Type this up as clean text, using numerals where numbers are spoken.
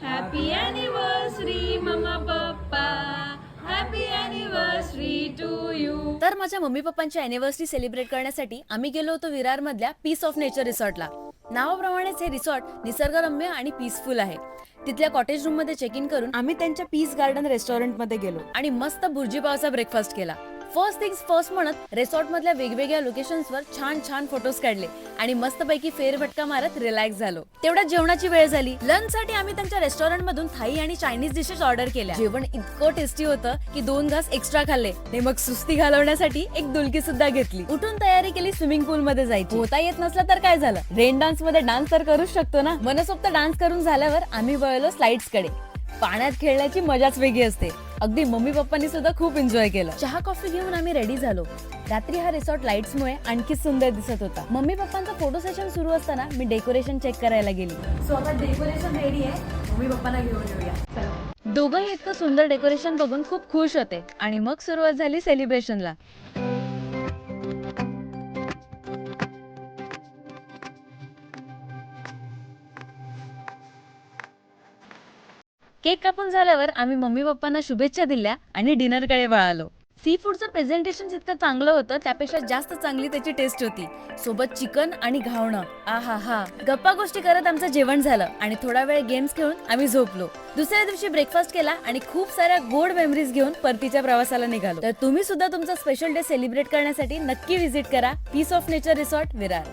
Happy anniversary mamma पप्पा, happy anniversary to you. तर माझ्या मम्मी पप्पांची अॅनिव्हर्सरी सेलिब्रेट करण्यासाठी आम्ही गेलो होतो विरार मधल्या पीस ऑफ नेचर रिसॉर्टला. नावाप्रमाणेच हे रिसॉर्ट निसर्गरम्य आणि पीसफुल आहे. तिथल्या कॉटेज रूम मध्ये चेक इन करून आम्ही त्यांच्या पीस गार्डन रेस्टॉरंट मध्ये गेलो आणि मस्त बुर्जी पावचा ब्रेकफास्ट केला. फर्स्ट थिंग्स फर्स्ट म्हणत रिसॉर्ट मधल्या वेगवेगळ्या लोकेशन्सवर छान छान फोटोज काढले आणि मस्तपैकी फेरफटका मारत रिलॅक्स झालो. तेवढ्यात जेवणाची वेळ झाली. लंच साठी आम्ही त्यांच्या रेस्टॉरंट मधून थाई आणि चायनीज डिशेस ऑर्डर केल्या. जेवण इतकं टेस्टी होतं की 2 घास एक्स्ट्रा खाल्ले आणि मग सुस्ती घालवण्यासाठी एक डुलकी सुद्धा घेतली. उठून तयारी केली स्विमिंग पूल मध्ये जायची. होता येत नसलं तर काय झालं, रेन डान्स मध्ये डान्स तर करूच शकतो ना. मनसोक्त डान्स करून झाल्यावर आम्ही वळलो स्लाइड्स कडे. पाण्यात खेळण्याची मजाच वेगळी असते. अगदी मम्मी पप्पांनी सुद्धा खूप एन्जॉय केलं. चहा कॉफी घेऊन आम्ही रेडी झालो. रात्री हा रिसॉर्ट लाईट्समुळे आणखी सुंदर दिसत होता. मम्मी पप्पांचा फोटो सेशन सुरू असताना मी डेकोरेशन चेक करायला गेली. सो आता डेकोरेशन रेडी आहे, मम्मी पप्पांना घेऊन येऊया. चला. दोघंही इतकं सुंदर डेकोरेशन बघून खूप खुश होते आणि मग सुरुवात झाली सेलिब्रेशनला. केक कापून झाल्यावर आम्ही मम्मी पप्पांना शुभेच्छा दिल्या आणि डिनरकडे वळालो. सी फूडचं प्रेझेंटेशन जितकं चांगलं होतं त्यापेक्षा जास्त चांगली त्याची टेस्ट होती. सोबत चिकन आणि घावणं. आहा हा. गप्पा गोष्टी करत आमचं जेवण झालं आणि थोडा वेळ गेम्स खेळून आम्ही झोपलो. दुसऱ्या दिवशी ब्रेकफास्ट केला आणि खूप साऱ्या गोड मेमरीज घेऊन परतीच्या प्रवासाला निघालो. तर तुम्ही सुद्धा तुमचा स्पेशल डे सेलिब्रेट करण्यासाठी नक्की व्हिजिट करा peace of nature resort Virar.